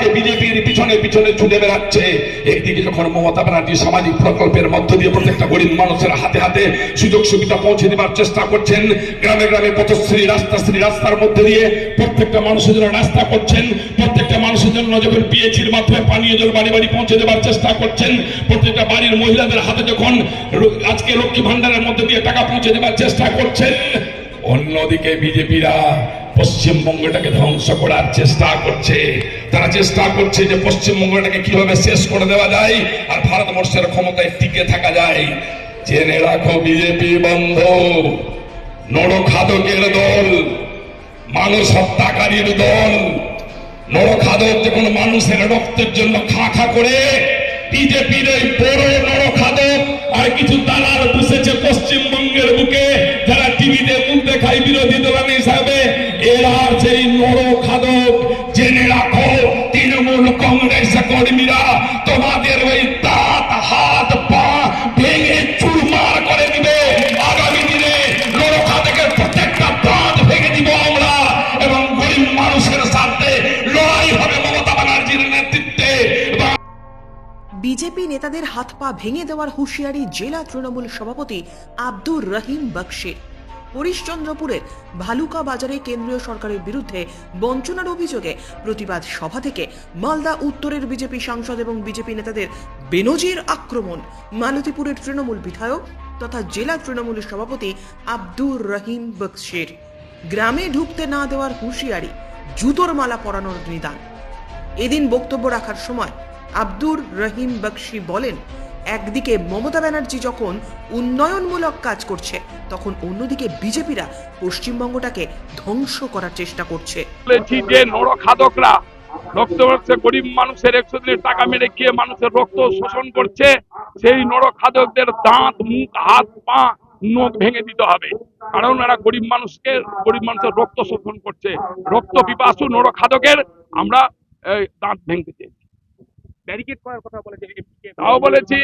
আজকে বিজেপির পিছনে পিছনে ছুটে বেড়াচ্ছে। একদিকে যখন মমতা ব্যানার্জি সামাজিক প্রকল্পের মধ্য দিয়ে প্রত্যেকটা গরিব মানুষের হাতে হাতে সুযোগ সুবিধা পৌঁছে দেওয়ার চেষ্টা করছেন, গ্রামে গ্রামে পথশ্রী রাস্তার মধ্যে দিয়ে প্রত্যেকটা মানুষের জন্য রাস্তা করছেন, প্রত্যেকটা মানুষের জন্য যখন পিএইচির মাধ্যমে পানীয় জল বাড়ি বাড়ি পৌঁছে দেওয়ার চেষ্টা করছেন, প্রত্যেকটা বাড়ির মহিলাদের হাতে যখন আজকে লক্ষ্মী ভান্ডারের মধ্যে দিয়ে টাকা পৌঁছে দেওয়ার চেষ্টা করছেন, অন্যদিকে বিজেপিরা পশ্চিমবঙ্গটাকে ধ্বংস করার চেষ্টা করছে। তারা চেষ্টা করছে যে পশ্চিমবঙ্গটাকে কিভাবে শেষ করে দেওয়া যায় আর ভারতবর্ষের ক্ষমতায় টিকে থাকা যায়। জেনে রাখো বিজেপি বন্ধ, নরখাদকের দল, মানুষ হত্যাকারীর দল। নরখাদক যখন মানুষের রক্তের জন্য খা খা করে, বিজেপির এই বড় নরখাদক আর কিছু দালাল বসেছে পশ্চিমবঙ্গের বুকে, যারা টিভিতে মুখ দেখায় বিরোধী দল হিসাবে। এরা সেই নরখাদক। জেনে রাখো তৃণমূল কংগ্রেস কর্মীরা তোমাদের ওই দাঁত হাত পা ভেঙে চুরমার করে দিবে। আগামী দিনে নরখাদকের প্রত্যেকটা দাঁত ভেঙে দিব আমরা, এবং গরিব মানুষের সাথে লড়াই হবে মমতা ব্যানার্জির নেতৃত্বে। বিজেপি নেতাদের হাত পা ভেঙে দেওয়ার হুঁশিয়ারি জেলা তৃণমূল সভাপতি আব্দুর রহিম বক্সির। হরিশ্চন্দ্রপুরের ভালুকা বাজারে কেন্দ্রীয় সরকারের বিরুদ্ধে বঞ্চনার অভিযোগে প্রতিবাদ সভা থেকে মালদা উত্তরের বিজেপি সাংসদ এবং বিজেপি নেতাদের বেনজির আক্রমণ মালতীপুরের তৃণমূল বিধায়ক তথা জেলা তৃণমূলের সভাপতি আব্দুর রহিম বক্সির। গ্রামে ঢুকতে না দেওয়ার হুঁশিয়ারি, জুতোর মালা পরানোর নিদান। এদিন বক্তব্য রাখার সময় আব্দুর রহিম বক্সি বলেন, একদিকে মমতা ব্যানার্জি যখন উন্নয়নমূলক কাজ করছে, তখন অন্যদিকে বিজেপিরা পশ্চিমবঙ্গটাকে ধ্বংস করার চেষ্টা করছে। বলেছি যে নরখাদকরা রক্তবর্ষে গরিব মানুষের 100 দিনের টাকা মেরে খেয়ে মানুষের রক্ত শোষণ করছে। সেই নরখাদকদের দাঁত, মুখ, হাত, পা, নখ ভেঙে দিতে হবে, কারণ এরা গরিব মানুষের রক্ত শোষণ করছে। রক্ত পিপাসু নরখাদকের আমরা দাঁত ভেঙে চেয়েছি। ব্যারিকেড করার কথা বলেছে, তাও বলেছি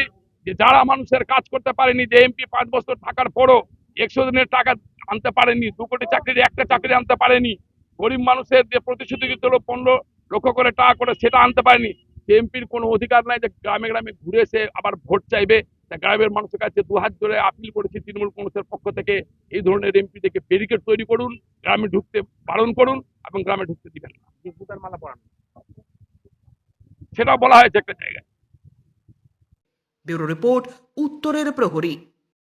যে যারা মানুষের কাজ করতে পারেনি, যে এমপি 5 বছর থাকার পরও 100 দিনের টাকা আনতে পারেনি, 2 কোটি চাকরির একটা চাকরি আনতে পারেনি, গরিব মানুষের যে প্রতিশ্রুতি দিল 15 লক্ষ করে টাকা করে, সেটা আনতে পারেনি, এমপির কোনো অধিকার নাই যে গ্রামে গ্রামে ঘুরে এসে আবার ভোট চাইবে। গ্রামের মানুষের কাছে 2 হাত ধরে আপিল করেছি তৃণমূল কংগ্রেসের পক্ষ থেকে, এই ধরনের এমপি থেকে ব্যারিকেড তৈরি করুন, গ্রামে ঢুকতে বারণ করুন এবং গ্রামে ঢুকতে দিবেন না। জুতার মালা পরান, সেটা বলা হয়েছে একটা জায়গায়। ব্যুরো রিপোর্ট, উত্তরের প্রহরী।